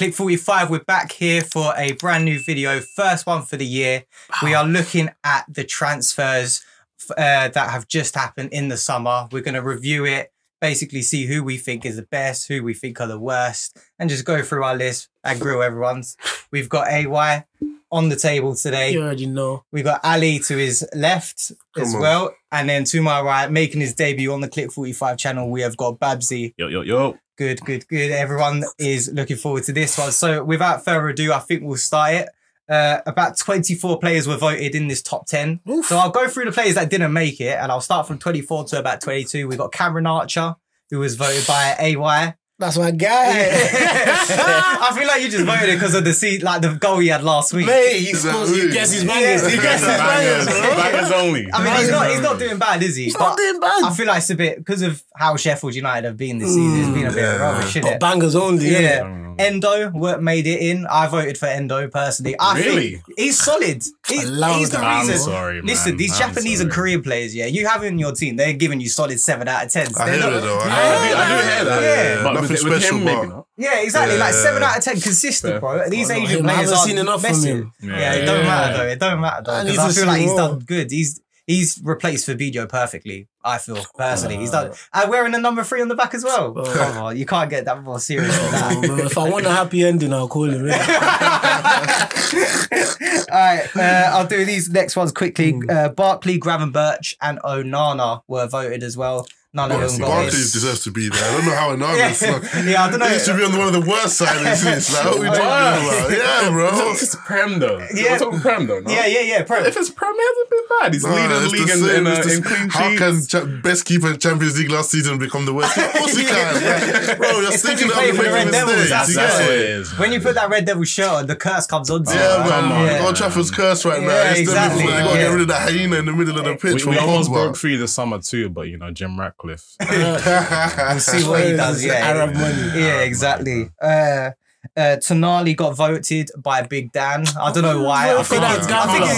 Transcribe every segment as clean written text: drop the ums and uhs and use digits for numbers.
Clique 45, we're back here for a brand new video, first one for the year. We are looking at the transfers that have just happened in the summer. We're going to review it, basically see who we think is the best, who we think are the worst, and just go through our list and grill everyone's. We've got AY on the table today. You already know. We've got Ali to his left as well. And then to my right, making his debut on the Clique 45 channel, we have got Babsy. Yo, yo, yo. Good, good, good. Everyone is looking forward to this one. So without further ado, I think we'll start it. About 24 players were voted in this top 10. Oof. So I'll go through the players that didn't make it, and I'll start from 24 to about 22. We got Cameron Archer, who was voted by AY. That's my guy. I feel like you just voted because of the goal he had last week. Mate, he scores, he gets his bangers. He gets his bangers, bro. Bangers only. I mean, he's not doing bad, is he? He's not doing bad. I feel like it's a bit, because of how Sheffield United have been this season, it's been a bit rubbish, isn't it? Bangers only, yeah. Endo made it in. I voted for Endo personally. I think he's solid. He's the reason. I'm sorry, man. Listen, these Japanese and Korean players, yeah, you have in your team, they're giving you solid 7 out of 10. I hear it though. I do hear that. Yeah. But nothing special, him, maybe not. Yeah, exactly. Like 7 out of 10 consistent, bro. These Asian players I haven't seen enough from him. Yeah, it don't matter though. It don't matter though. Because I feel like he's done good. He's replaced Fabinho perfectly, I feel, personally. He's done. And wearing the number 3 on the back as well. Come on, you can't get that more serious than that. Bro, if I want a happy ending, I'll call him. Alright, I'll do these next ones quickly. Barkley, Gravenberch, and Onana were voted as well. None of them got Barkley deserves to be there. I don't know how Onana yeah, I don't know. He used to be on one of the worst signings since. Like, what are we talking about? Yeah, bro. It's Prem though. Yeah. We're talking Prem though, no? Yeah, Prem. If it's Prem, he hasn't been bad. He's leading the league in clean sheets. How can best keeper in Champions League last season become the worst? Of course he can. Like, bro, you're sticking up for the Red Devils. That's what it is. When you put that Red Devil shirt on, the curse comes on to you. Yeah, man. Old Trafford's cursed right now. Yeah, exactly. You got to get rid of that hyena in the middle of the pitch. We almost broke free this summer too, but you know, Jim Ratcliffe. We'll see what he does. Yeah, Arab money. Yeah, exactly. Tonali got voted by Big Dan. I don't know why. I think it's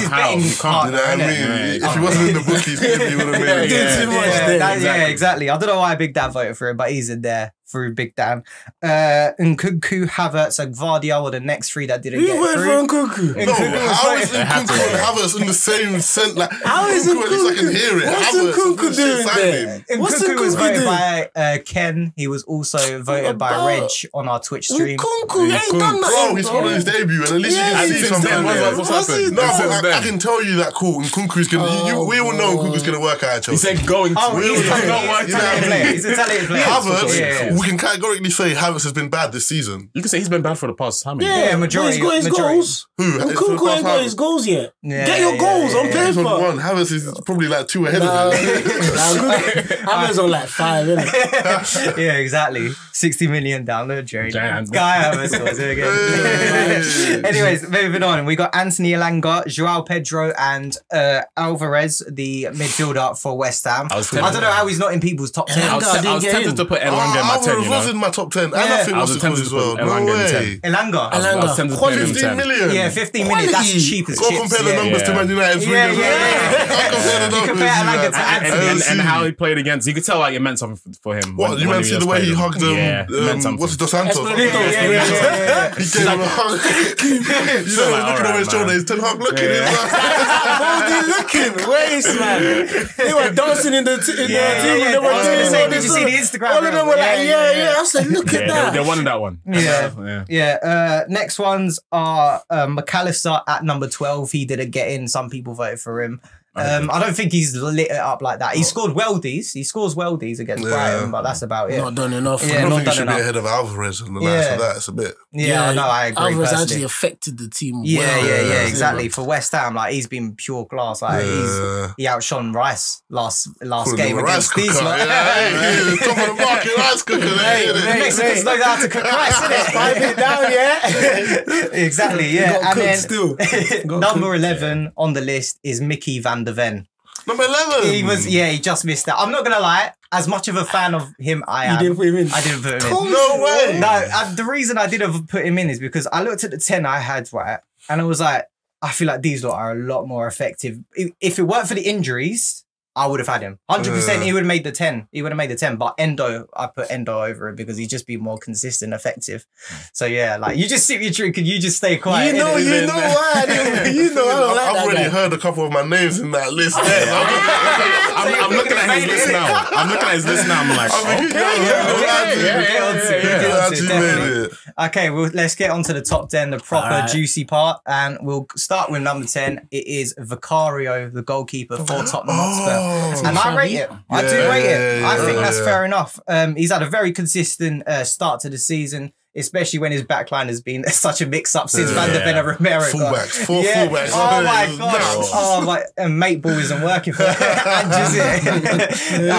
his betting partner. You know what I mean? If he wasn't in the bookies, he would have made it. Yeah, exactly. I don't know why Big Dan voted for him, but he's in there through Big Dan. Nkunku, Havertz, and Gvardiol were the next 3 that didn't get through. Nkunku? No, how is Nkunku and Havertz in the same scent? Like, how is Nkunku? At least I can hear it. What's Nkunku doing there? Nkunku was voted by Ken. He was also voted by Reg on our Twitch stream. Nkunku ain't done nothing. Bro, he's got his debut, and at least you can see something. What's happened? No, I can tell you that cool. Nkunku's gonna. We all know Nkunku's gonna work out at Chelsea. He said going to. He's a talented player. Havertz, we can categorically say Havertz has been bad this season. You can say he's been bad for the past how many? Yeah, majority. He's got his goals. Who? Nkunku ain't got his goals yet. Get your goals on paper. Havertz is probably like 2 ahead of him. Havertz on like 5, isn't it? Yeah, exactly. 60 million download journey. Guy Havertz was it again. Anyways, moving on. We got Anthony Elanga, Joao Pedro, and Alvarez, the midfielder for West Ham. I don't know how he's not in people's top 10. I was tempted to put Elanga in my 10. Alvarez was in my top 10. And I think was as well. No way. Elanga. I was tempted to put him in 15 million. Yeah, 15 million. That's cheap as shit. Go compare the numbers to Man United's Yeah. You compare Elanga to Anthony. And how he played against. You could tell like it meant something for him. What, you meant to see the way he hugged what's it, Dos Santos? He gave him a hug. You know, looking over his shoulder, he's Ten Hag looking. Looking, waste, man. They were dancing in the team. Did you see the Instagram? All of them were like, yeah. I said, look at that. They wanted that one. Yeah. Next ones are McAllister at number 12. He didn't get in. Some people voted for him. I don't think he's lit it up like that. He scored weldies. He scores weldies against Brighton, but that's about it. Not done enough. I don't think he should be ahead of Alvarez and the likes of that. It's a bit. Yeah, no, I agree. Alvarez actually affected the team. Yeah, exactly. For West Ham, like he's been pure class. Like he outshone Rice last game against these. Top of the market, rice cooker. Mexicans know how to cook rice, innit? Pipe it down, yeah. Exactly, yeah. And then number 11 on the list is Mickey van der Ven. Number 11. He just missed that. I'm not gonna lie. As much of a fan of him, I am. You didn't put him in? I didn't put him in. No way. No, the reason I didn't put him in is because I looked at the 10 I had, right, and I was like, I feel like these lot are a lot more effective. If it weren't for the injuries, I would have had him. 100% he would have made the 10. He would have made the 10. But Endo, I put Endo over it because he'd just be more consistent, effective. So yeah, like you just sip your drink and you just stay quiet. You know why? I've already heard a couple of my names in that list. I'm looking at his list now. I'm like, okay, well, let's get on to the top 10, the proper juicy part. And we'll start with number 10. It is Vicario, the goalkeeper for Tottenham Hotspur. And I rate it. I do rate it. I think that's fair enough. He's had a very consistent start to the season, especially when his backline has been such a mix-up since Van der Ven and Romero. Fullbacks. Fullbacks. Oh my God. Oh my, and mate ball isn't working for him. I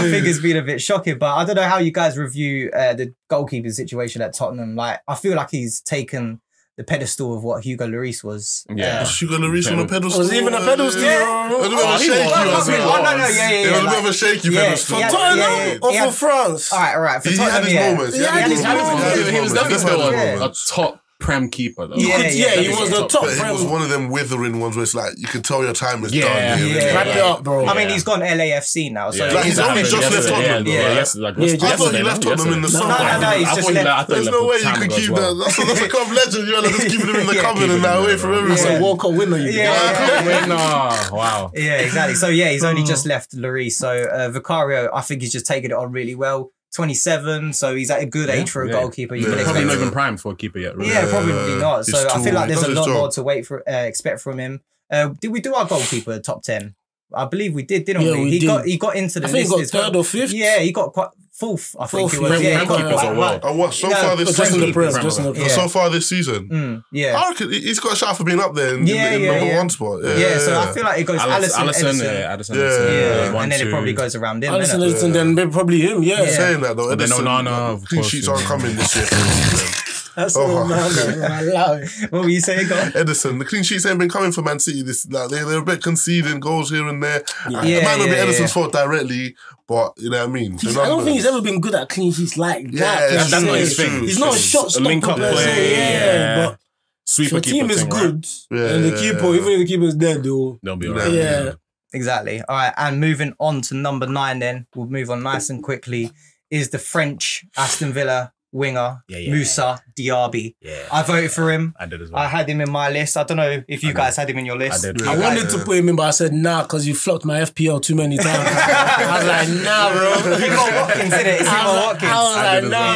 think it's been a bit shocking, but I don't know how you guys review the goalkeeping situation at Tottenham. Like, I feel like he's taken the pedestal of what Hugo Lloris was. Hugo Lloris on a pedestal. Was he even a pedestal? It was a bit of a shaky. It was a bit of a shaky pedestal. For Tottenham or for France? All right. For He had his moments. He was definitely a top Prem keeper though. He was the top Prem. He was one of them withering ones where it's like, you can tell your time is done. Wrap it up, bro. I mean, he's gone LAFC now. So he's only just left Tottenham. I thought he left Tottenham in the summer. No, he's just left. There's no way you could keep that. That's a club legend. You're just keeping him in the cupboard and now away from everyone. It's a World Cup winner. Wow. Yeah, exactly. So yeah, he's only just left Lloris. So Vicario, I think he's just taken it on really well. 27, so he's at a good age for a goalkeeper. You can probably not even prime for a keeper yet. Really. Yeah, probably not. So I feel like there's a lot more to expect from him. Did we do our goalkeeper top 10? I believe we did, didn't we? He got into the list. I think he got third or fifth. Yeah, he got quite fourth. I think it was. So far this season? So far this season? Yeah. I reckon he's got a shot for being up there in number one spot. Yeah, so I feel like it goes Alisson, Edison. And then it probably goes around him. Alisson, Edison, then probably him, Saying that though, Edison, clean sheets aren't coming this year. That's what were you saying, God? Edison, the clean sheets ain't been coming for Man City. They're a bit conceding goals here and there. It might not be Edison's fault directly, but you know what I mean. I don't think he's ever been good at clean sheets like that. That's not his thing. He's not a shot stopper. Link up play, but sweeper team is good, and the keeper, even if the keeper is dead, they'll be alright. Yeah, exactly. All right, and moving on to number 9. Then we'll move on nice and quickly. Is the French Aston Villa winger, Moussa Diaby. I voted for him. I did as well. I had him in my list. I don't know if you guys had him in your list. I did. I wanted to put him in, but I said nah because you flopped my FPL too many times. I was like, nah, bro. You got Watkins, innit? It's Watkins. I was like, nah,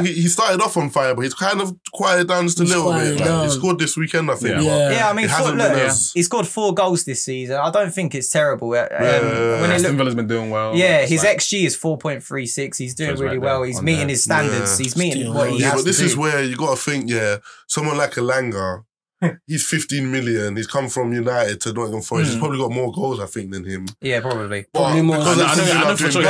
bro. He started off on fire, but he's kind of quieted down just a little bit. He scored this weekend, I think. Yeah, I mean, he scored 4 goals this season. I don't think it's terrible. Aston Villa's been doing well. Yeah, his XG is 4.36. He's doing really well. He's meeting his standards. He's meeting what he has to do. But this is where you got to think, someone like Elanga, he's 15 million. He's come from United to Nottingham Forest. He's probably got more goals, I think, than him. Yeah, probably. Probably more. I know for sure he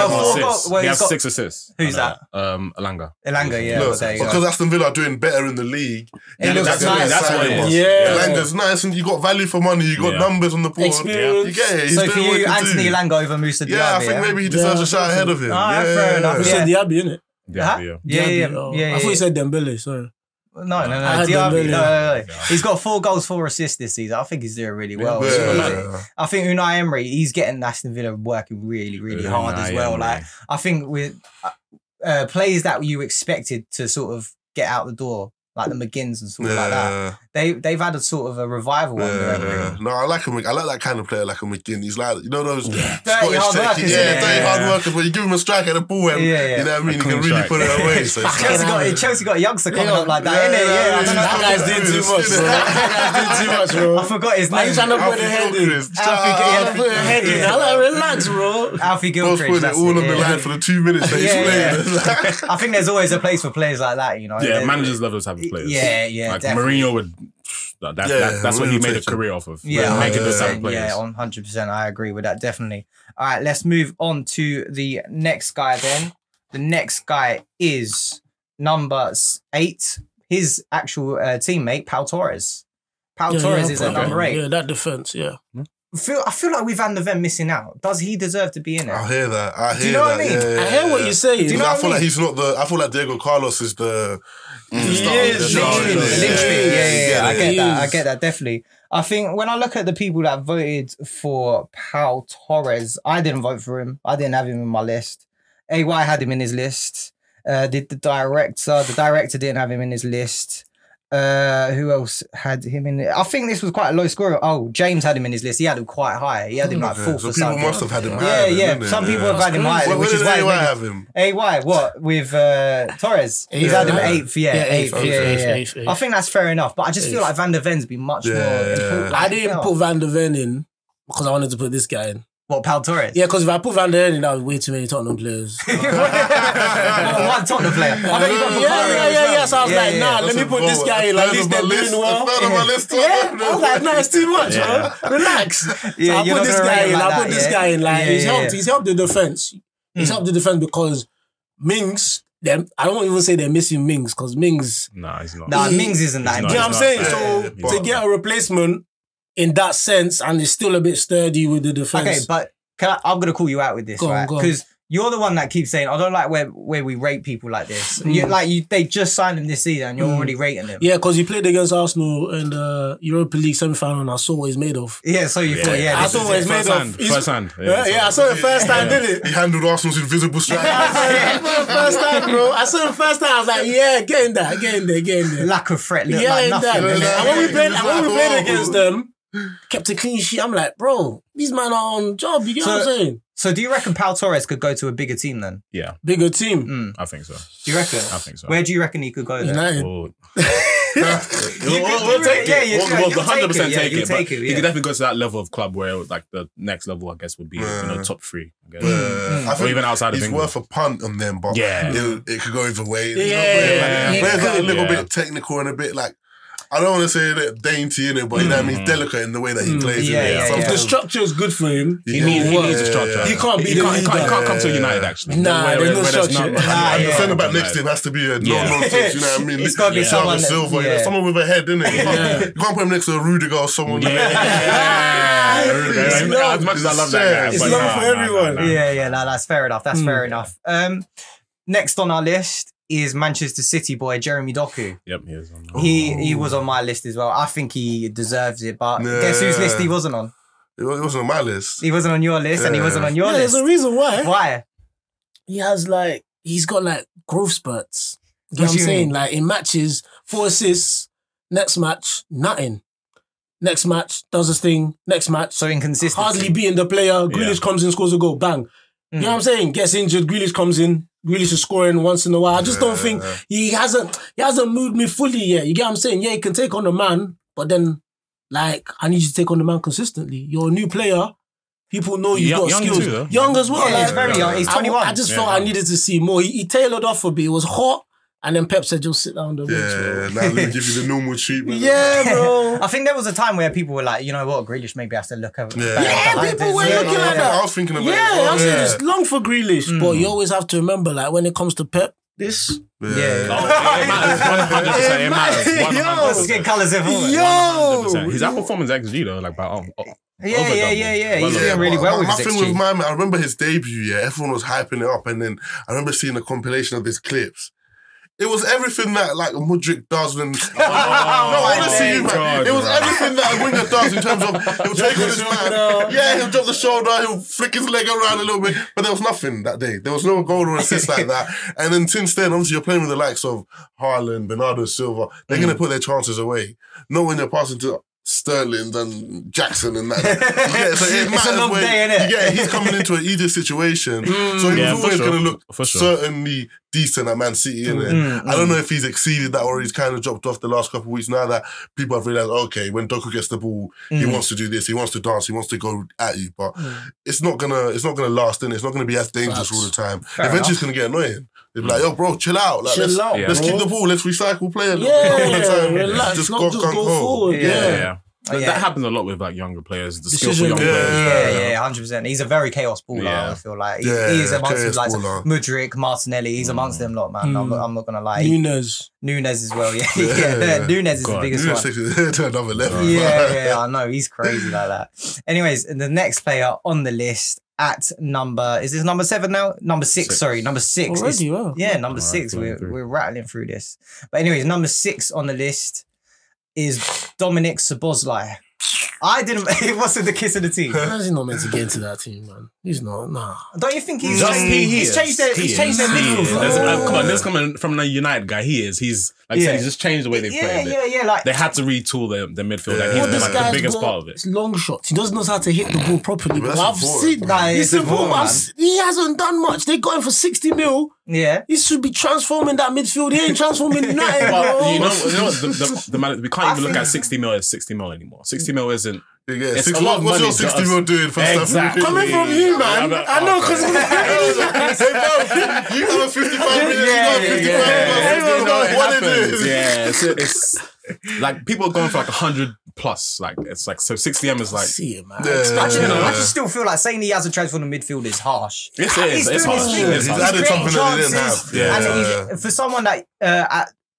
has 6 assists. Who's that? Elanga. Elanga, yeah. Because Aston Villa are doing better in the league. It looks nice. That's what it was. Yeah. Elanga's nice, and you got value for money. You got numbers on the board. Experience. You get it. He's so for you, Anthony Elanga over Moussa Diaby? Yeah, I think maybe he deserves a shot ahead of him. Fair enough. You said Diaby, innit? Yeah. I thought you said Dembele, sorry. No. Diaby, no. He's got 4 goals, 4 assists this season. I think he's doing really well. I think Unai Emery, he's getting Aston Villa working really, really hard as well. Like, I think with players that you expected to sort of get out the door, like the McGinns and sort of like that, they've had a sort of a revival under Emery. No, I like him. I like that kind of player, like a McGinn. He's like, you know those dirty hard workers. Dirty hard workers. But you give him a strike at the ball, and you know what I mean. He can really put it away. So Chelsea got a youngster coming up like that, innit? Yeah, I don't know. That guy's doing too much, bro. That guy's doing too much, bro. I forgot his name. He's trying to put a head in. I'm like, relax, bro. Alfie Gilchrist. Both put it all on the line for the 2 minutes that he's playing. I think there's always a place for players like that, you know. Yeah, managers love those type of players. Yeah, like definitely. Mourinho would. That's what he made a career off of. Yeah, making those type of players. Yeah, 100%. I agree with that, definitely. All right, let's move on to the next guy then. The next guy is number 8. His actual teammate, Pau Torres. Pau Torres is at number 8. Yeah, that defense, I feel like with Van der Ven missing out. Does he deserve to be in it? I hear that. Do you know what I mean? I hear what you're saying. Do you know I feel like he's not the. I feel like Diego Carlos is the. The linchpin. Yeah. I get that. Definitely. I think when I look at the people that voted for Pau Torres, I didn't vote for him. I didn't have him in my list. AY had him in his list. The director didn't have him in his list. Who else had him in it? I think this was quite a low score. Oh, James had him in his list. He had him quite high. He had him like 4th or something. People must have had him high. Yeah. Some people have had him high. Which is why AY have him. AY, what? With Torres? He's had him 8th. Yeah, 8th. I think that's fair enough. But I just feel like Van der Ven's be much more important. I didn't put Van der Ven in because I wanted to put this guy in. What, Pau Torres? Yeah, because if I put Van der Ven in, that was way too many Tottenham players. One Tottenham player. Yeah. So I was like, nah, let me put this guy in. Like, at least they're doing well. My list. I was like, nah, it's too much, bro. Relax. So I put this guy in. I put this guy in. Like, he's helped the defense. He's helped the defense because Mings. I don't even say they're missing Mings because Mings. Nah, he's not. Nah, Mings isn't that. You know what I'm saying? So to get a replacement. In that sense, and it's still a bit sturdy with the defense. Okay, but I'm going to call you out with this, right? Because you're the one that keeps saying, I don't like where we rate people like this. They just signed him this season and you're already rating him. Yeah, because he played against Arsenal in the Europa League semi-final and I saw what he's made of. Yeah, so you thought, I saw what he's made of. First hand. I saw it first time, didn't it? He handled Arsenal's invisible strike. First time, bro. I saw him first time. I was like, yeah, get in there. Lack of threat looked like nothing. And when we played against them, kept a clean sheet. I'm like, bro, these men are on job. You get what I'm saying? So do you reckon Pau Torres could go to a bigger team then? Yeah. Bigger team? I think so. Do you reckon? I think so. Where do you reckon he could go then? United. We'll take it. We'll 100% take it. But he could definitely go to that level of club where like the next level, I guess, would be top 3. I guess. Or even outside of England. He's worth a punt on them, but it could go either way. Players are a little bit technical and a bit like, I don't want to say that dainty in it, but you know what I mean, delicate in the way that he plays. If the structure is good for him, he needs a structure. He can't be. He can't come to United actually. Nah, there's no structure. And the centre back next to him has to be a no-nonsense. You know what I mean? It's got to be someone Silva, someone with a head, innit? You can't put him next to a Rudiger or someone. As much as I love that guy, it's love for everyone. Yeah, that's fair enough. That's fair enough. Next on our list is Manchester City boy Jeremy Doku. Yep, he is on. He was on my list as well. I think he deserves it, but guess whose list he wasn't on? He wasn't on my list. He wasn't on your list, and he wasn't on your list. There's a reason why. Why? He's got like growth spurts. You know what I'm saying? Like in matches, 4 assists. Next match, nothing. Next match, does his thing. Next match, so inconsistent. Hardly beating the player. Grealish comes in, scores a goal, bang. You know what I'm saying? Gets injured. Grealish comes in. Grealish is scoring once in a while. I just don't think he hasn't moved me fully yet. You get what I'm saying? Yeah, he can take on a man, but then like I need you to take on the man consistently. You're a new player. People know you've got skills. Too, young as well. Yeah, he's very young. He's 21. I just felt I needed to see more. He tailored off a bit. It was hot. And then Pep said, just sit down on the bench, now let me give you the normal treatment. Yeah, bro. I think there was a time where people were like, you know what, Grealish maybe has to look over. People were looking like that. I was thinking about it. I was saying it's long for Grealish. But you always have to remember, like, when it comes to Pep, this. It matters. 100%. It matters. 100%. Skin colours everywhere. 100%. His outperformance XG though, like by Yeah. He's doing really well with his XG. With my man, I remember his debut, everyone was hyping it up, and then I remember seeing a compilation of his clips. It was everything that like Mudryk does when honestly, man, it was everything that a winger does in terms of he'll take on his man. Yeah, he'll drop the shoulder, he'll flick his leg around a little bit, but there was nothing that day. There was no goal or assist like that. And then since then, obviously, you're playing with the likes of Haaland, Bernardo Silva. They're going to put their chances away. Not when you're passing to Sterling and Jackson and that. So it it's a long day, innit? Yeah, he's coming into an easier situation. So he was always going to look certainly decent at Man City, innit? I don't know if he's exceeded that or he's kind of dropped off the last couple of weeks now that people have realised, okay, when Doku gets the ball, he wants to do this, he wants to dance, he wants to go at you, but it's not gonna last, innit? It's not gonna be as dangerous all the time. Eventually it's gonna get annoying. They'll be like, yo, bro, chill out. Like, let's keep the ball, let's recycle play a little bit all the time. Relax, just go forward. That happens a lot with like younger players. The skillful young players. Yeah, 100%. He's a very chaos baller. I feel like he is amongst them, like Mudryk, Martinelli. He's amongst them lot, man. I'm not gonna lie. Nunes as well. Yeah. Nunes is the biggest one. To another level. Yeah, I know. He's crazy like that. Anyways, the next player on the list at is this number 7 now? Number 6, sorry. Number 6. Already, number 6. We're rattling through this. But anyways, number 6 on the list is Dominik Szoboszlai. It wasn't the kiss of the team. He's not meant to get into that team, man. He's not, nah. Don't you think he's changed their midfield? Come on, this coming from a United guy. He is. He's like you said, he's just changed the way they play. Yeah. Like, they had to retool the midfield, and he's been like the biggest part of it. It's long shots. He doesn't know how to hit the ball properly. But I've seen that. He hasn't done much. They got him for 60 mil. Yeah, he should be transforming that midfield. He ain't transforming nothing, bro. You know what? The man, we can't even look at 60 mil as 60 mil anymore. 60 mil isn't. Yeah, what's your 60 mil doing for stuff? Coming from you, man. I know, because you have a 55 minutes. You got 55 minutes. What it is? Yeah, it's like people are going for like 100 plus. Like it's like so 60M is like. See it, man. I just still feel like saying he hasn't transformed the midfield is harsh. It's harsh. He's added something that he didn't have. And for someone that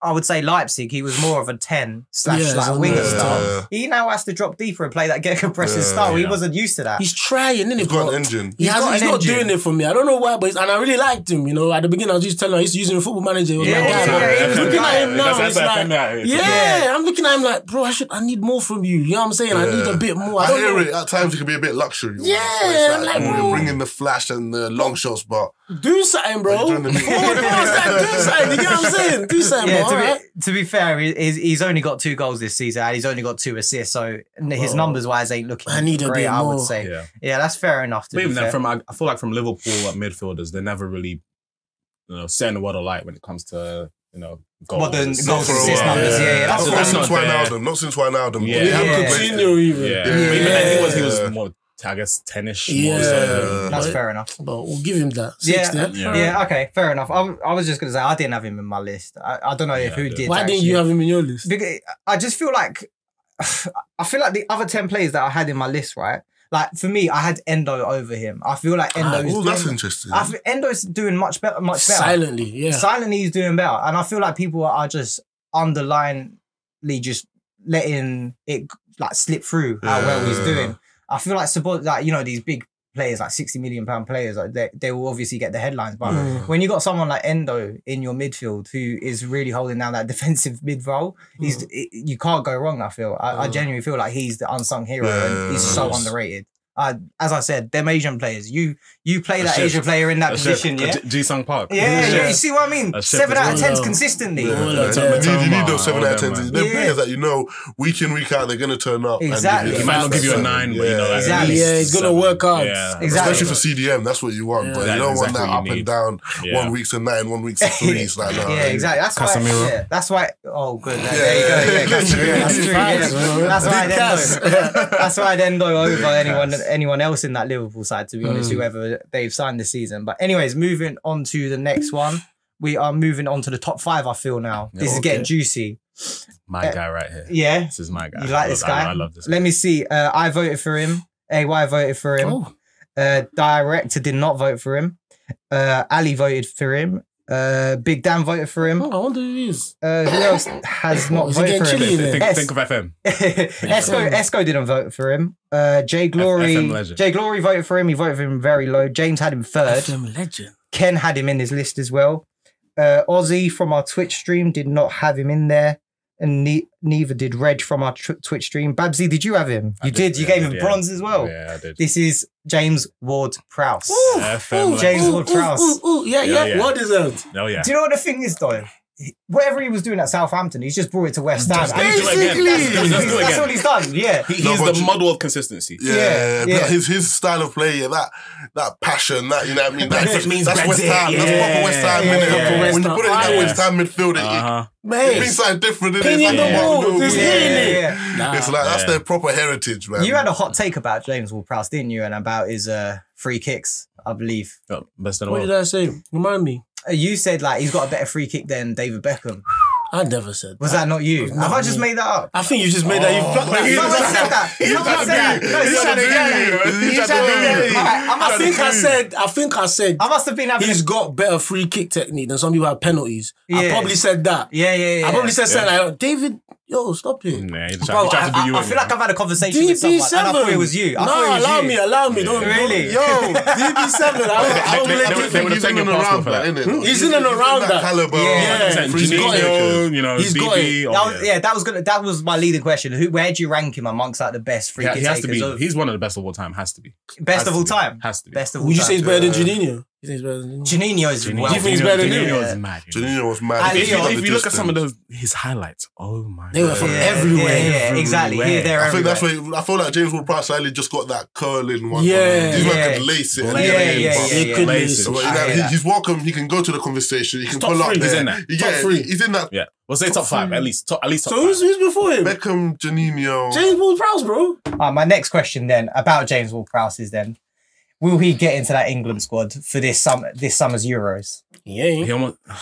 I would say Leipzig, he was more of a 10 / like a winger style. He now has to drop deeper and play that get-compressing style. He wasn't used to that. He's trying, isn't he? He's got an engine. He's not doing it for me. I don't know why, but and I really liked him. You know, at the beginning, I was just telling him I used to use him in Football Manager. Looking at him now, it's like, I'm looking at him like, bro, I need more from you. You know what I'm saying? I need a bit more. I hear it. At times, it can be a bit luxury. Yeah, like you're bringing the flash and the long shots, but do something, bro. Do something. You get what I'm saying? Do something, bro. To be fair, he's only got 2 goals this season and he's only got 2 assists, so his numbers wise ain't looking great, I would say. Yeah, that's fair enough. But even then, I feel like from Liverpool midfielders, they're never really, setting the world alight when it comes to goals. Goals assist numbers. Not since Wijnaldum. Coutinho even. But he was more, I guess, 10-ish. That's fair enough. But we'll give him that. Okay, fair enough. I was just going to say, I didn't have him in my list. I don't know who did. Why didn't you have him in your list? Because I just feel like, the other 10 players that I had in my list, right? Like, for me, I had Endo over him. I feel like that's interesting. I feel Endo's doing much better. Silently, Silently, he's doing better. And I feel like people are just underlyingly just letting it like slip through how well he's doing. I feel like these big players, like £60 million players, like they will obviously get the headlines. But when you got someone like Endo in your midfield who is really holding down that defensive mid role, you can't go wrong. I genuinely feel like he's the unsung hero and he's so underrated. As I said, them Asian players. You play that Asian player in that position, Ji-Sung Park. Yeah, you see what I mean? 7 out of 10s consistently. You need those 7 out of 10s. They're players that week in, week out, they're going to turn up. Exactly. He might not give you a 9, but exactly. Yeah, he's going to work hard. Exactly. Especially for CDM, that's what you want. But you don't want that up and down. 1 week's a 9, 1 week's a 3. It's like, no. Yeah, exactly. That's why. Oh, good. There you go. Yeah, Casemiro. That's true. That's why Endo over anyone else in that Liverpool side, to be honest, whoever they've signed this season. But anyways, moving on to the next one. We are moving on to the top 5, I feel now. This is getting juicy. My guy right here. Yeah? This is my guy. You like this guy? I love this guy. Let me see. I voted for him. AY voted for him. Director did not vote for him. Ali voted for him. Big Dan voted for him. I wonder who he is. Who else has not voted for him? Think of FM. Esco didn't vote for him. Jay Glory voted for him. He voted for him very low. James had him 3rd. FM legend. Ken had him in his list as well. Ozzy from our Twitch stream did not have him in there. And neither did Reg from our Twitch stream. Babsy, did you have him? You did. You gave him bronze as well. Yeah, I did. This is James Ward-Prowse. James Ward-Prowse. Yeah. Well deserved. Oh, yeah. Do you know what the thing is, though? Whatever he was doing at Southampton, he's just brought it to West Ham. That's all he's done. Yeah, he's the model of consistency. Yeah. His style of play, that passion, that you know what I mean. That's West Ham. That's proper West Ham. When you put it in that West Ham midfield, it means something different. It's like that's their proper heritage, man. You had a hot take about James Ward-Prowse, didn't you? And about his free kicks, I believe. Best in the world. What did I say? Remind me. You said like he's got a better free kick than David Beckham. I never said that. Was that not you? Have I just made that up? I think you just made that. You plucked that. No one said that. No one said that. I think I said. I must have been having. He's got better free kick technique than some people have penalties. I probably said that. Yeah. I probably said something like, David, yo, stop it. Nah, he Bro, tried to be you. I feel like I've had a conversation with someone and I thought it was you. Allow me. Don't Really? Yo, DB7. I don't let you think he's in and around that. He's in and around that. Caliber. Yeah. He's got it. You know, He's got it. That was my leading question. Where do you rank him amongst like the best free kick he has to be. takers? He's one of the best of all time. Has to be. Best of all time? Has to be. Best of all Would time. you say he's better than Juninho? You think he's better than Juninho is well. Do you think he's better than him? Juninho is mad. Juninho was mad. If you look at some of his highlights, oh my god. They were from everywhere. Yeah, exactly. Here, there, I think everywhere. that's why I feel like James Ward-Prowse slightly just got that curling one. Yeah. These man could lace it. He could lace it. But he's welcome. He can go to the conversation. He can pull up there. He's in that. Top 3. He's in that. Yeah. We'll say top 5 at least. Top So 5. who's before him? Beckham, Juninho. James Ward-Prowse, bro. My next question then about James Ward-Prowse is then, will he get into that England squad for this summer's Euros? Yeah.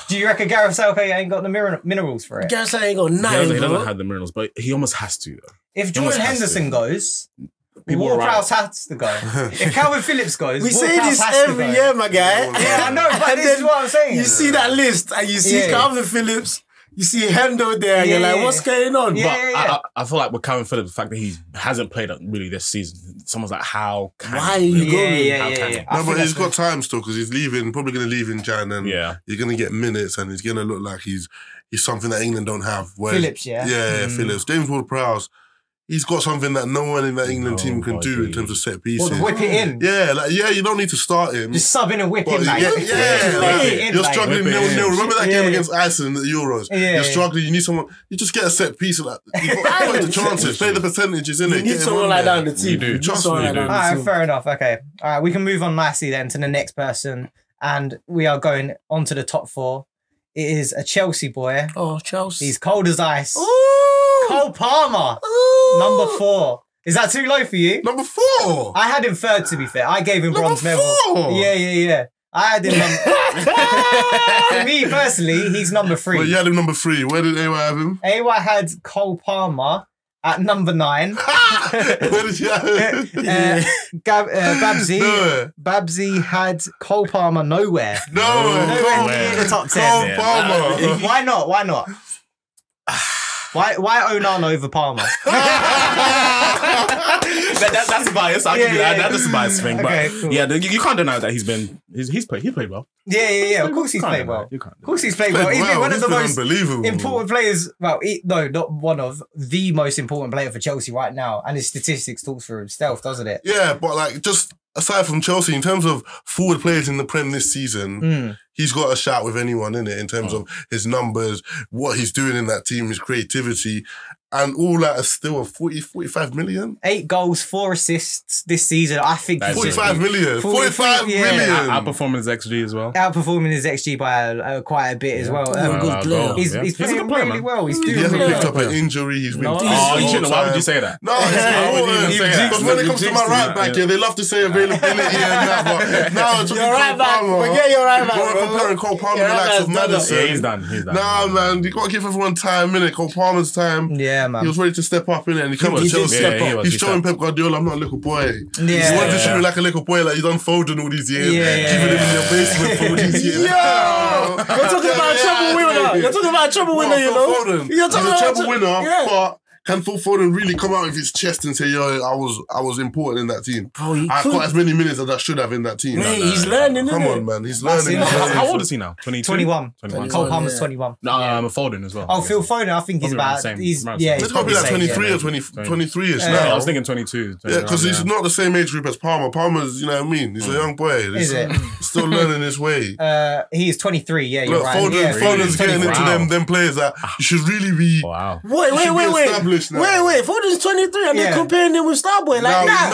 Do you reckon Gareth Southgate ain't got the minerals for it? Gareth Southgate ain't got nothing. He doesn't have the minerals, but he almost has to though. If Jordan Henderson goes, People Ward-Prowse has to go. If Calvin Phillips goes, We say Ward-Prowse this has to every go. year, my guy. Yeah, I know, but And this then is what I'm saying. You see that list and you see Calvin Phillips, you see Hendo there, and you're like, what's going on? Yeah. I feel like with Calvin Phillips, the fact that he hasn't played really this season, someone's like, how can Why are you going? Yeah. No, but he's got time still because he's leaving. Probably going to leave in Jan, and he's going to get minutes, and he's going to look like he's something that England don't have. Phillips, yeah. Phillips. James Ward-Prowse. He's got something that no one in that England team can do in terms of set pieces. Whip it in. Yeah, you don't need to start him. Just sub in and whip in, like. You're struggling 0-0. Remember that game against Iceland at the Euros? Yeah. You're struggling. You need someone. You just get a set piece of that. You've got to play the chances, play the percentages in it. You need someone like that on the team. You do. Trust me. All right, fair enough. Okay. All right, we can move on nicely then to the next person. And we are going on to the top 4. It is a Chelsea boy. Oh, Chelsea. He's cold as ice. Ooh. Cole Palmer. Ooh. Number 4. Is that too low for you? Number 4. I had him 3rd, to be fair. I gave him bronze medal. 4. Yeah. I had him for me, personally, he's number 3. Well, you had him number 3. Where did AY have him? AY had Cole Palmer at number 9. Where did you have him? Babsy. Nowhere. Babsy had Cole Palmer nowhere. Nowhere near the top 10. Cole Palmer. Why not? Why Onana over Palmer? That's a bias. I'll give you that. That's a bias thing. Okay, But cool. yeah, you can't deny that he's played well. Yeah. Of course he's played well. Of course he's played well. He's been one of the most important players. Well, no, not one of the most important player for Chelsea right now. And his statistics talk for himself, doesn't it? Yeah, but like just aside from Chelsea, in terms of forward players in the Prem this season, he's got a shout with anyone in it in terms of his numbers, what he's doing in that team, his creativity. And all that is still a 45 million? 8 goals, 4 assists this season. I think he's 45 million. 45 million. Outperforming his XG as well. Outperforming his XG by quite a bit as well. Good player. He's a playing good player, really man. well. He's doing He hasn't really picked well. up an injury. He's been Why would you say that? No, it's important. Because when it comes to my right back, they love to say availability and that, but now it's Your right back. Forget your right back. You're comparing Cole Palmer with the likes of Madison. Yeah, he's done. Nah, man, you got to give everyone time, innit? Cole Palmer's time. Yeah, man. He was ready to step up, innit? And he came to Chelsea. He's showing Pep Guardiola, I'm not a little boy. Yeah. He wanted to shoot me like a little boy, like he's unfolding all these years. Yeah. Keeping him in your basement for all these years. You're talking about a treble winner. You're talking about a treble winner, you know? He's a treble winner, but can Phil Foden really come out of his chest and say, yo, I was important in that team? Bro, he I could. got as many minutes as I should have in that team. Mate, he's learning, Come innit? on, man. He's learning. How old is he now? 22? 21. 21. Cole Palmer's 21. No, I'm a Foden as well. Oh, Phil Foden, I think he's Probably around about... the same. He's Around the yeah, same. he's It's probably like 23 or 23-ish Yeah, now. I was thinking 22. Yeah, because he's not the same age group as Palmer. Palmer's, you know what I mean? He's a young boy. Is it? Still learning his way. He is 23, yeah, you're Look, right. Foden's Yeah, getting into them players that you should really be... Wow. Wait. foolish now. Wait, Foden's 23 and they're comparing him with Starboy like that.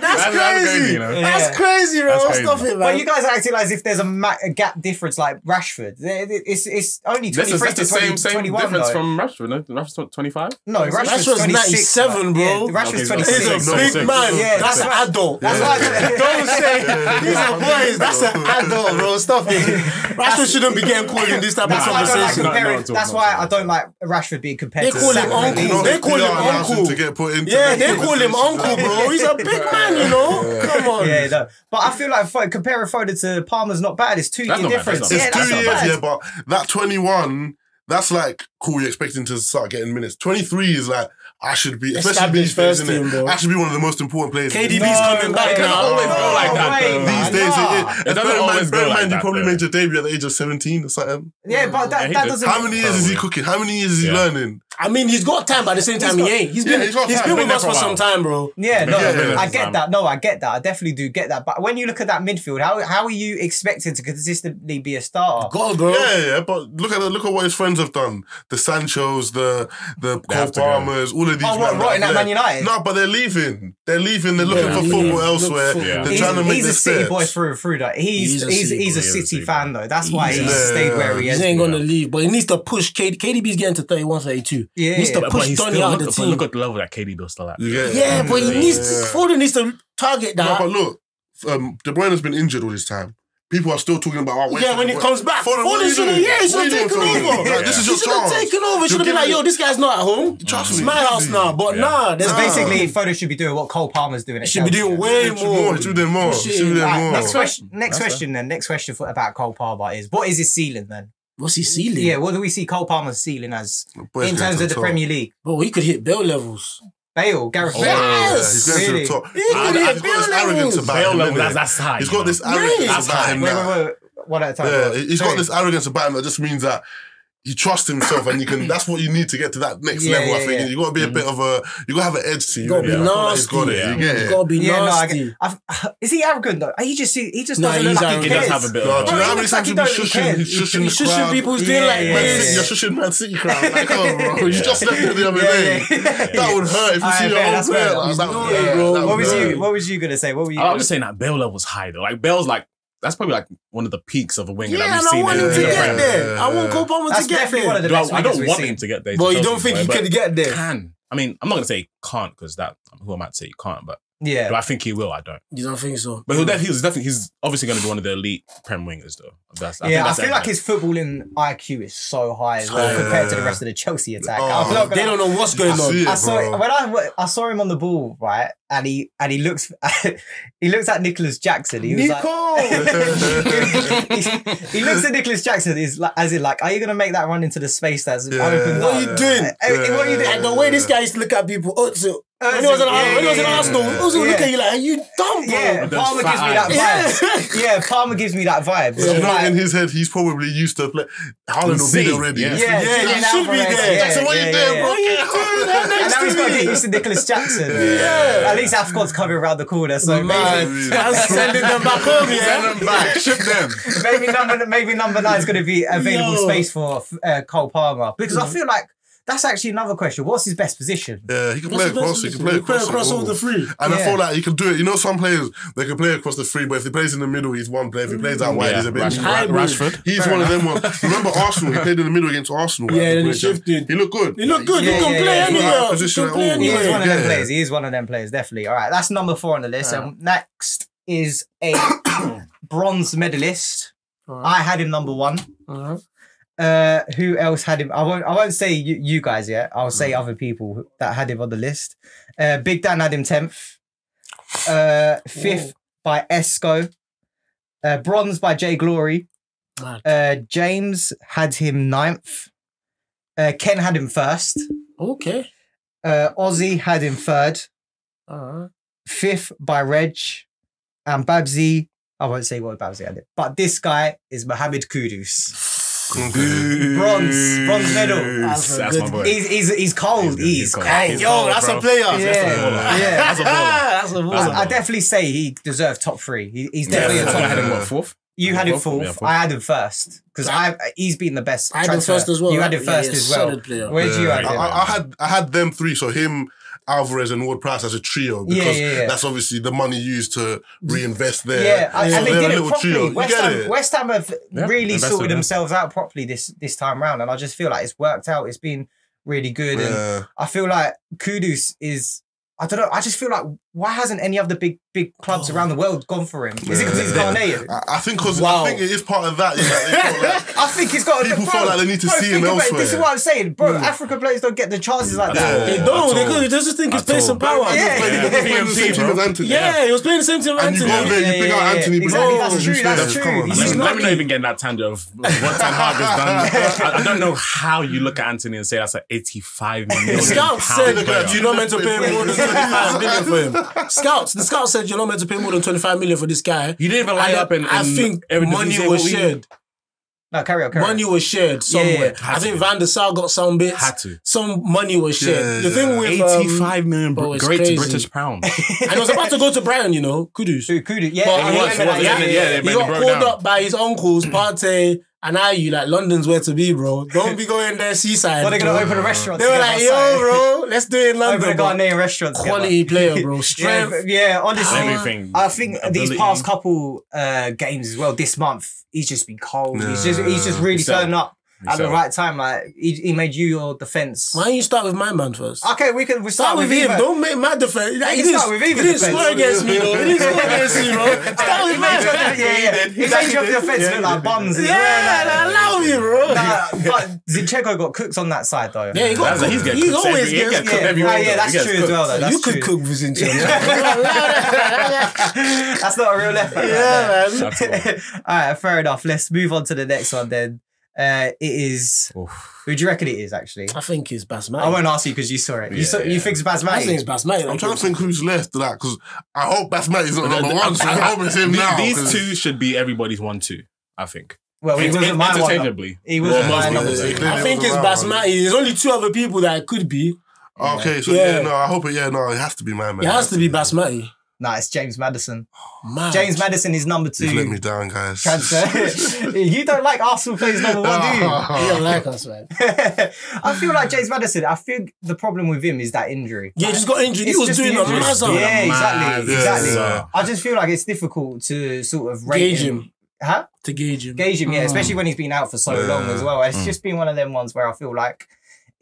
That's crazy, you know. That's crazy. That's crazy, bro. Stop it, man. But you guys are acting as if there's a gap difference like Rashford. It's only 23 that's the to same 21 difference though. from Rashford, no? Rashford's 25? No, Rashford's 97, bro. Yeah, Rashford's 26. He's a big man. Yeah, that's an adult. That's why Don't say these are boys. That's an adult, bro. Stop it. Rashford shouldn't be getting called in this type of conversation. That's why I don't like Rashford being compared to They call him uncle. They call him uncle. To get put into They call him uncle, bro. He's a big man, you know. Come on. Yeah, no. But I feel like comparing Foden to Palmer's not bad. It's 2 year difference. It's 2 years, but that 21, that's like, cool, you're expecting to start getting minutes. 23 is like, I should be, especially these days, isn't it? I should be one of the most important players. KDB's coming back now. Always go like that. These days, it doesn't always go like that. You probably made your debut at the age of 17 or something. Yeah, but that doesn't. How many years is he cooking? How many years is he learning? I mean, he's got time, but at the same time, he ain't. He's been with us for some time, bro. Yeah, no, I get that. No, I get that. I definitely do get that. But when you look at that midfield, how are you expecting to consistently be a starter? God, bro. Yeah, but look at what his friends have done. The Sanchos, the Cole Palmers, all of these. Oh, what, rotting at Man United? No, but they're leaving. They're leaving. They're looking for football elsewhere. They're trying to make He's a City boy through and through. He's a City fan though. That's why he's stayed where he is. He ain't gonna leave, but he needs to push. KDB's getting to 31, 32. Yeah, he needs to push Donny out of the team. Look at the level that KDB's still at. Yeah, but he needs Foden needs to target that. No, but look, De Bruyne has been injured all this time. People are still talking about when he comes back. Foden should have taken over. This is your chance. Taken over. Should have been like, yo, this guy's not at home. It's my house now. But there's basically Foden should be doing what Cole Palmer's doing. Should be doing way more. He should be doing more. Next question about Cole Palmer is, what is his ceiling then? What's his ceiling? Yeah, what do we see Cole Palmer's ceiling as in terms of the Premier League? Bro, he could hit Bale levels. Bale, Gareth Bale. Yes! He's going to the top. He could hit Bale arrogance about him. That's high. He's got this arrogance about him. Wait. One at a time. Yeah, he's got this arrogance about him that just means that he trusts himself, and you can. That's what you need to get to that next level. I think you got to be a bit of a. You got to have an edge to you. You got to be nasty. He's got it. You get it. You got to be nasty. Is he arrogant though? He just doesn't look like he does have a bit of. Do you know how many times he's shushing the crowd? People's doing like this. You're shushing Man City crowd. Like, oh, bro, you just left it the other day. That would hurt if you see your own player. What was you gonna say? I'm just saying that Bale level's high though. Like Bale's like. That's probably like one of the peaks of a winger that we've seen. I want him to get there. I want Cole Palmer to get there. I don't want him to get there. Well, you don't think he could get there? Can. I mean, I'm not going to say he can't because who am I to say he can't, but yeah. Do I think he will? I don't. You don't think so? But he's obviously going to be one of the elite Prem wingers though. I feel like his footballing IQ is so high as well compared to the rest of the Chelsea attack. They don't know what's going on. I saw him on the ball, right, and he looks he looks at Nicholas Jackson. He was he looks at Nicholas Jackson as in like, are you going to make that run into the space that's open? What are you doing? What are you doing? And the way this guy used to look at people, when he was in Arsenal, also look at you like, are you dumb, bro? Yeah, Palmer gives me that vibe. Yeah, Palmer gives me that vibe. You know, in his head, he's probably used to play. Haaland will be there already. Yeah, he should be there. Jackson, what are you doing, bro? And now he's got to get used to Nicholas Jackson. At least AFCON's coming around the corner, so maybe sending them back home. Send them back, ship them. Maybe number 9 is going to be available space for Cole Palmer, because I feel like. That's actually another question. What's his best position? Yeah, he can play across. He can play across all the three. And I feel like he can do it. You know, some players, they can play across the three, but if he plays in the middle, he's one player. If he plays out wide, he's a bit... Rashford. He's one of them ones. Remember Arsenal? He played in the middle against Arsenal. Yeah, then he shifted. He looked good. He looked good. He can play anywhere. He is one of them players. He is one of them players, definitely. All right, that's number 4 on the list. And next is a bronze medalist. I had him number 1. Who else had him? I won't say you guys yet. I'll say other people that had him on the list. Big Dan had him 10th. 5th by Esco. Bronze by Jay Glory. James had him 9th. Ken had him 1st. Okay. Ozzy had him 3rd. 5th by Reg. And Babsy, I won't say what Babsy had it, but this guy is Mohamed Kudus. Bronze medal. That's my boy. He's cold. He's cold. That's a player. Yeah. That's a baller. I definitely say he deserved top 3. He's definitely a top 3. I had him 4th? You had him fourth. I had him first because he's been the best. I had him first as well. You had him first as well. Where did you have him? I had them three. So him, Alvarez, and Ward-Prowse as a trio because that's obviously the money used to reinvest there. Yeah, and they did it properly. Trio. West Ham have really sorted themselves out properly this time round, and I just feel like it's worked out. It's been really good, and I feel like Kudus is. I don't know. I just feel like why hasn't any of the big clubs around the world gone for him? Is it because he's Ghanaian? I think it is part of that. I think he's got. People feel like they need to see him elsewhere. This is what I'm saying, bro. African players don't get the chances like that. They don't. They just think he's pace and power. Yeah, he was playing the same team as Anthony. Yeah, he was playing the same team as Anthony. And you bring out Anthony. Exactly, that's true. Let me not even get in that tangent of what Ten Hag has done. I don't know how you look at Anthony and say that's an 85 million. Scouts said you're not meant to pay more than 25 million for him. The scouts said you're not meant to pay more than 25 million for this guy. You didn't even line up and I think money was shared. No, carry on. Money was shared somewhere. I think Van der Sar got some bits. Had to. Some money was shared. The thing with 85 million great British pounds. And he was about to go to Brighton, you know, Kudus. Kudus, He got called up by his uncles, Partey and Ayew, like London's where to be, bro. Don't be going there seaside. Well, they're going to open a restaurant. They were like, yo, bro, let's do it in London. Open a Ghanaian restaurant. Quality player, bro. Strength. Yeah, honestly. Everything. I think these past couple games as well, this month, he's just been cold. He's just really turned up at the right time. Like he made you your defence. Why don't you start with my man first? Okay, we start with him. Don't make my defence. He didn't start with He didn't score against me, though. He didn't score against me, bro. Start with my defence. He made your defence look like bums. Allow me, bro. But Zinchenko got cooked on that side, though. Yeah, he always gets cooked everywhere. Yeah, that's true as well, though. You could cook for Zinchenko. That's not a real left back. Yeah, man. All right, fair enough. Let's move on to the next one then. It is. Who do you reckon it is? Actually, I think it's Basmati. I won't ask you because you saw it. You think it's Basmati? I think it's Basmati. I'm trying to think who's left to that because I hope Basmati's not number one. So I hope it's him now. These two should be everybody's 1-2. I think. Well, he wasn't my interchangeably. He wasn't my number 2. I think it's Basmati. There's only 2 other people that it could be. Okay, so I hope it. Yeah, no, it has to be my man. It has to be Basmati. Nah, it's James Maddison. James Maddison is number 2. You've let me down, guys. Transfer. You don't like Arsenal players number 1, do you? You don't like us, man. I feel like James Maddison, I think the problem with him is that injury. Yeah, he just got injured. He was doing a mazza. Yeah, exactly. I just feel like it's difficult to sort of rate him. Huh? To gauge him. Yeah, especially when he's been out for so long as well. It's just been one of them ones where I feel like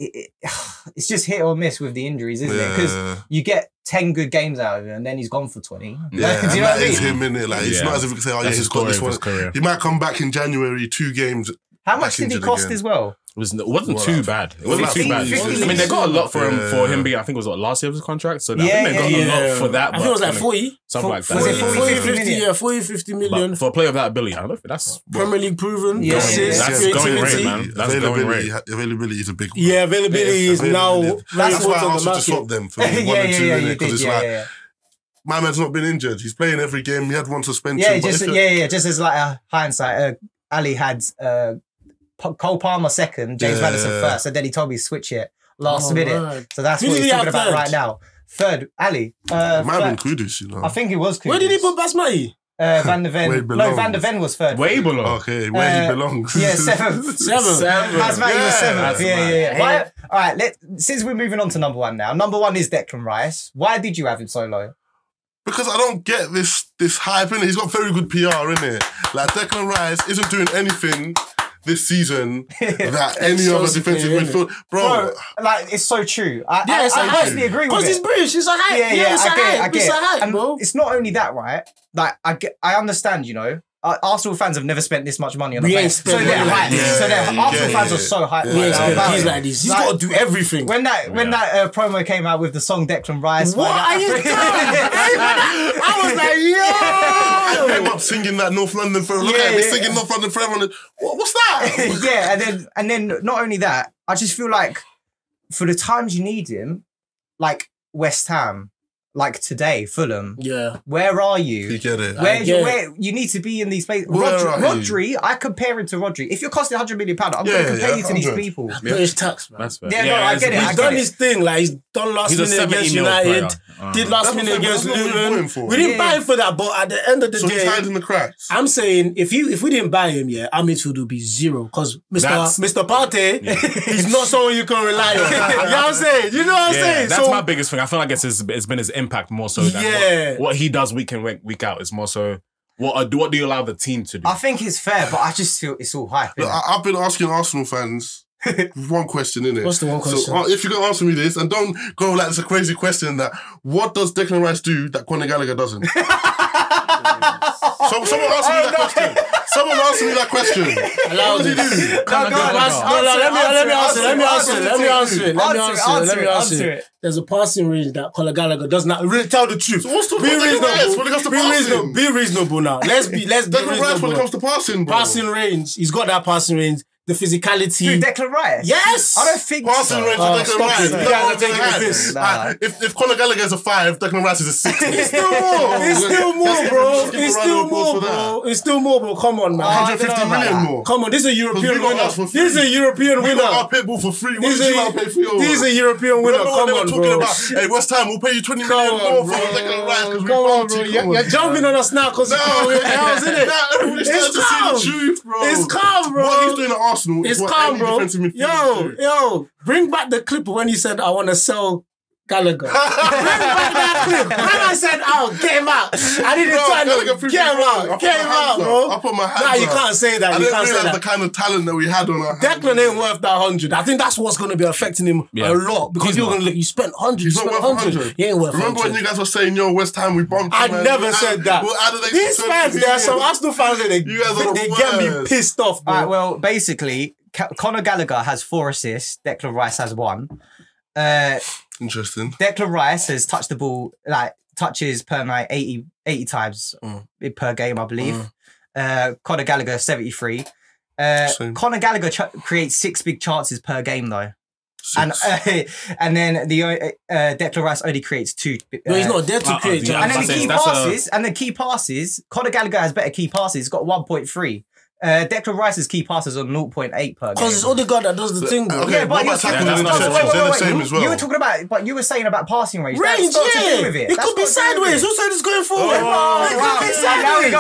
it's just hit or miss with the injuries, isn't it? Because you get 10 good games out of him and then he's gone for 20. Yeah, do you know what I mean? It's him, innit? Like, it's not as if we can say, oh, yeah, he's got this one. He might come back in January, 2 games. How much did he cost as well? It wasn't too bad. It wasn't too bad. I mean, they got a lot for him being, I think it was last year of his contract. So I think they got a lot for that. I think it was like 40. Something like that. Was it 40, 50 Yeah, 40, 50 million. But for a player of that ability, I don't know if that's Premier League proven. Yeah, that's going rate, man. That's going rate. Availability is a big one. Yeah, availability is now. That's why I also just swapped them for 1 and 2, innit? Because it's like, my man's not been injured. He's playing every game. He had 1 suspension. Just as like a hindsight, Ali had Cole Palmer second, James Maddison first, and then he told me to switch it last minute. Right. So that's what he's talking about right now. Third, Ali. Might have been Kudus, you know. I think it was Kudus. Where did he put Basmati? Van der Ven. No, Van der Ven was third. Way below. Okay, where he belongs. Yeah, 7th. Basmati was 7th. Yeah. All right, since we're moving on to number 1 now. Number 1 is Declan Rice. Why did you have him so low? Because I don't get this hype, innit? He's got very good PR, innit? Like, Declan Rice isn't doing anything this season that any other defensive midfield, bro. Like, it's so true. I personally agree with it. Because he's British, it's a hype. Yeah, I get it. Bro. It's not only that, right? Like, I understand, you know. Arsenal fans have never spent this much money on a player. So they're hyped. Arsenal fans are so hyped. He's like this. He's got to do everything. When that promo came out with the song Declan Rice. What are you doing? I was like, yo! I came up singing that North London Forever. Look at me singing North London Forever. What's that? Yeah, and then not only that, I just feel like for the times you need him, like West Ham, like today, Fulham. Yeah. Where are you? You get it. Where you need to be in these places. Rodri, I compare him to Rodri. If you're costing £100 million, I'm going to compare you to these people. British tax, man. That's fair. Yeah, no, I get it. He's done his thing. Like, he's done last minute against United. Did last minute against Luton. We didn't buy him for that, but at the end of the day, he's hiding the cracks. I'm saying if we didn't buy him, our midfield would be zero. Because Mr. Partey is not someone you can rely on. You know what I'm saying? You know what I'm saying? That's my biggest thing. I feel like it's been his impact more so than what he does week in, week out. Is more so what do you allow the team to do? I think it's fair, but I just feel it's all hype. Look, I've been asking Arsenal fans one question, innit? What's the one question? So if you're going to answer me this, and don't go like it's a crazy question, that what does Declan Rice do that Conor Gallagher doesn't? Someone answer me that question. Someone answer me that question. What does he do? Let me answer it. There's a passing range that Conor Gallagher does not really tell the truth. So what's the reasonable when it comes to passing? Be reasonable now. Let's be Declan Rice when it comes to passing, bro. Passing range. He's got that passing range. The physicality. Dude, Declan Rice? Yes! I don't think passing range of Declan Rice. You guys are taking a piss. If Conor Gallagher is a 5, Declan Rice is a 6. It's still more. It's still more, bro. It's still more, bro. It's still more, bro. Come on, man. 150 million more. Come on, this is a European winner. This is a European winner. Our Pitbull for free. What did you pay for yours? This is a European winner. Come on, bro. Hey, West Ham, we'll pay you 20 million more for Declan Rice because we Come on, bro. You're jumping on us now because you can't win else, isn't it? It's calm. It's calm, bro. What he's doing at Arsenal is It's calm, bro. Yo, bring back the clip when he said, I want to sell Gallagher. Bring back that clip. When I said, get him out. I didn't try to get him out, bro. I put my hands up. Nah, you can't say that. You can't say that. The kind of talent that we had on our hands. Declan ain't worth that 100. I think that's what's going to be affecting him a lot because you're going to look, you spent 100. He's not worth 100. He ain't worth 100. Remember when you guys were saying, yo, West Ham, we bumped I never said that. These fans, there are some Arsenal fans that they get me pissed off, bro. All right, well, basically, Conor Gallagher has 4 assists. Declan Rice has 1. Interesting. Declan Rice has touched the ball, touches per night 80 times per game, I believe. Conor Gallagher 73. Conor Gallagher creates 6 big chances per game though. And then Declan Rice only creates 2. No, he's not there to create. And then the key passes, Conor Gallagher has better key passes. He's got 1.3. Declan Rice's key passes on 0.8 per game. Because it's Odegaard that does the thing, bro. Okay, but they're the same as well. You were talking about, but you were saying about passing range. Range, It could be sideways. Who said it's going forward? It could be sideways.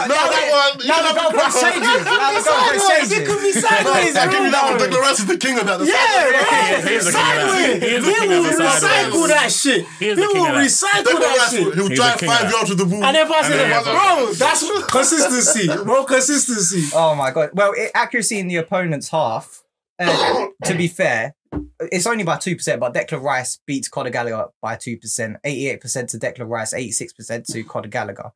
Now the goalpost changes. It could be sideways. I give you that one. Declan Rice is the king of that. Yeah, sideways. He will recycle that shit. He will recycle that shit. He'll drive 5 yards with the ball. And then pass it. Bro, that's consistency. Bro, consistency. Oh my God. Well, accuracy in the opponent's half, to be fair, it's only by 2%, but Declan Rice beats Conor Gallagher by 2%. 88% to Declan Rice, 86% to Conor Gallagher.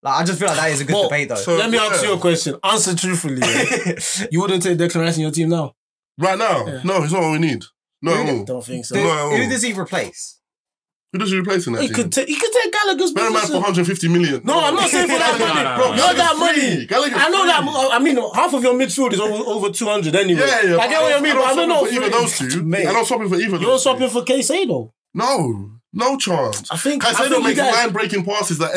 I just feel like that is a good debate, though. So, let me ask you a question. Answer truthfully. You wouldn't take Declan Rice in your team now? Right now? Yeah. No, he's not what we need. No, don't think so. Who does he replace? Who does he replace in that team? He could take Gallagher's better man for 150 million. No, I'm not saying for that money. Bro, not that money. I know that. I mean, half of your midfield is over 200 anyway. Yeah. I get what you mean, but I don't know for either those two. I'm not swapping for either. You're swapping for Caicedo? No chance. I think Caicedo makes line-breaking passes that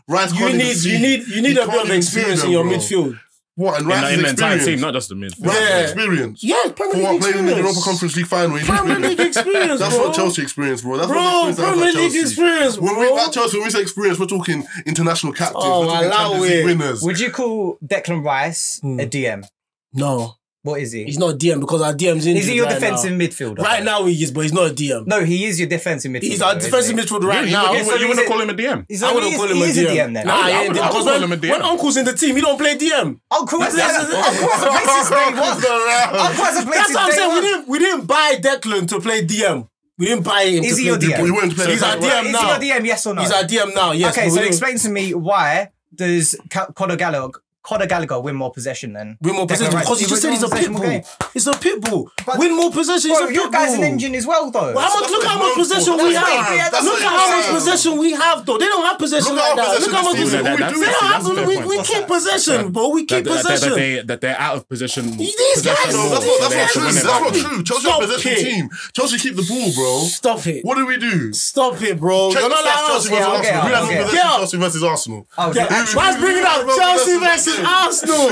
Rice can't even see. You need a bit of experience in your midfield. What? And Rice's in the entire team, not just the midfield. Rice's experience. Yeah, Premier League experience. Playing in the Europa Conference League final. Premier League experience, That's what Chelsea experience, bro. That's what Premier League experience, bro. When we say experience, we're talking international captains. We're talking Champions League winners. Would you call Declan Rice a DM? No. What is he? He's not a DM because our DM's injured. Is he your defensive midfielder? Right now he is, but he's not a DM. No, he is your defensive midfielder. He's our defensive midfielder right now. You wouldn't call him a DM? I wouldn't call him a DM then. Nah, I wouldn't call him a DM. When Uncle's in the team, he don't play DM. Uncle has a place his name. Uncle has a place his name. That's what I'm saying. We didn't buy Declan to play DM. We didn't buy him to play DM. We went to play. He's our DM now. Is he your DM, yes or no? He's our DM now, yes. Okay, so explain to me why does Conor Conor Gallagher win more possession than win more possession because you just said he's a pit bull. He's a pit bull. Win more possession. He's a pit bull. Your guy's an engine as well, though. Look how much possession we have. Look at how much possession we have, though. They don't have possession like that. Look how much possession we do. We keep possession, bro. We keep possession. That they're out of position. These guys. That's not true. Chelsea are a possession team. Chelsea keep the ball, bro. Stop it. What do we do? Stop it, bro. You're not like us. Chelsea versus Arsenal. Who has more possession? Chelsea versus Arsenal. Man's bringing up Chelsea versus Arsenal.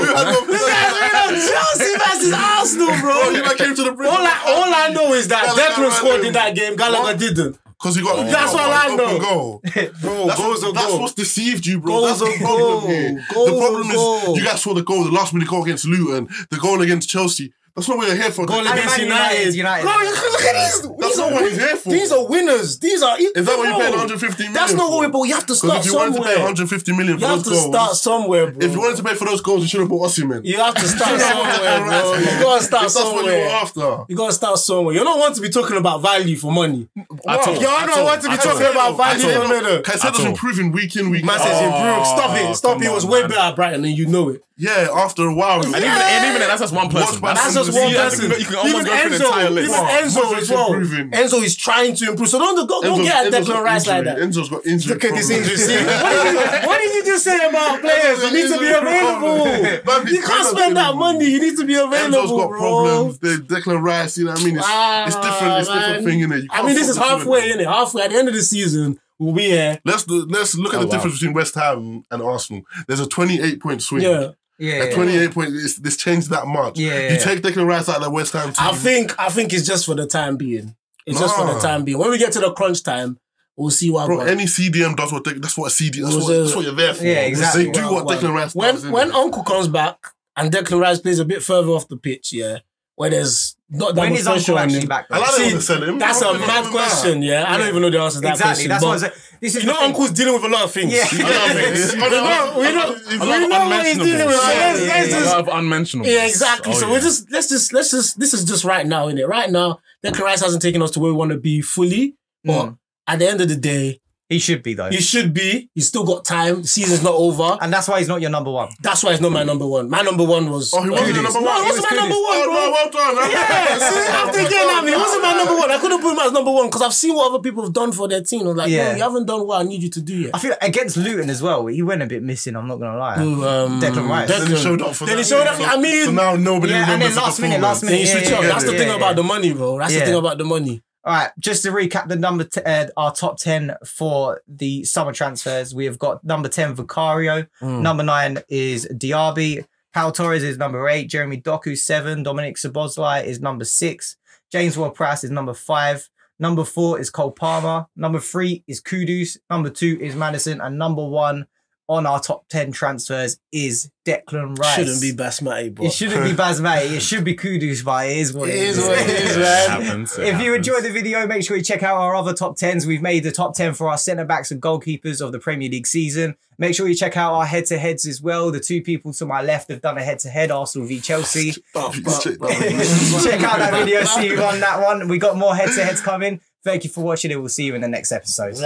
Chelsea versus Arsenal, bro. All I know is that Declan scored in that game. Gallagher didn't. Because he got that's all I know. Goal. Bro, that's what's deceived you, bro. Goals that's the problem here. The problem is you guys saw the goal, the last minute goal against Luton, the goal against Chelsea. That's not what you're here for. Goal against United. Bro, look at these. That's not what he's here for. These are winners. These are. Is that what you paid 150 million? That's not what we. But you have to start somewhere. If you wanted to pay 150 million for those goals, you have to start somewhere, bro. If you wanted to pay for those goals, you should have bought Osimhen. You have to start somewhere, bro. You gotta start somewhere. That's what you were after. You gotta start somewhere. You're not one to be talking about value for money. You're not one to be talking about value for money. Caicedo's improving week in, week out. Man says improve. Stop it. Stop it. It was way better at Brighton, and you know it. Yeah, after a while. And even that's just one person. That's just one person. You can almost go through the entire list. Even Enzo as well. Enzo is trying to improve. So don't get at Declan Rice like that. Enzo's got injury. Look at this injury. What did you just say about players? You need to be available. You can't spend that money. You need to be available, Enzo's got problems. Declan Rice, you know what I mean? It's different. It's different thing, innit? I mean, this is halfway, innit? Halfway. At the end of the season, we'll be here. Let's look at the difference between West Ham and Arsenal. There's a 28-point swing. Yeah. 28 points. This changed that much. You take Declan Rice out of the West Ham team. I think it's just for the time being. It's just for the time being. When we get to the crunch time, we'll see what. Bro, any CDM does what that's what a CDM. That's what you're there for. Yeah, exactly. They do what Declan Rice does. When Uncle comes back and Declan Rice plays a bit further off the pitch, where there's not that much pressure on him. I like to sell him. That's a mad question. I don't even know the answer to that question. That's what you know, Uncle's dealing with a lot of things. Yeah. We know what he's dealing with. A lot of unmentionables. Yeah, exactly. So let's just. This is just right now, innit? Right now, Declan Rice hasn't taken us to where we want to be fully, but at the end of the day. He should be, though. He should be. He's still got time. The season's not over. And that's why he's not your number one. That's why he's not my number one. My number one was... Oh, he wasn't your number one? No, he wasn't my number one, bro. Well done. Yeah, see, after getting at me, he wasn't my number one. I couldn't put him as number one because I've seen what other people have done for their team. I was like, no, you haven't done what I need you to do yet. I feel like against Luton as well, he went a bit missing, I'm not going to lie. Declan Rice. Then he showed up for that. Then he showed up. I mean... So now nobody remembers the last minute. Then you switch up. That's the thing about the money, bro. That's the thing about the money. All right, just to recap the our top 10 for the summer transfers. We have got number 10, Vicario. Number 9 is Diaby. Pau Torres is number 8. Jeremy Doku, 7. Dominic Szoboszlai is number 6. James Ward-Prowse is number 5. Number 4 is Cole Palmer. Number 3 is Kudus. Number 2 is Madison. And number 1 on our top 10 transfers is Declan Rice. Shouldn't be Basmati, bro. It shouldn't be Basmati. It should be Kudus, but it is what it is. Man. If you enjoyed the video, make sure you check out our other top 10s. We've made the top 10 for our centre-backs and goalkeepers of the Premier League season. Make sure you check out our head-to-heads as well. The two people to my left have done a head-to-head, Arsenal v Chelsea. Check out that video, see you on that one. We got more head-to-heads coming. Thank you for watching, and we'll see you in the next episode.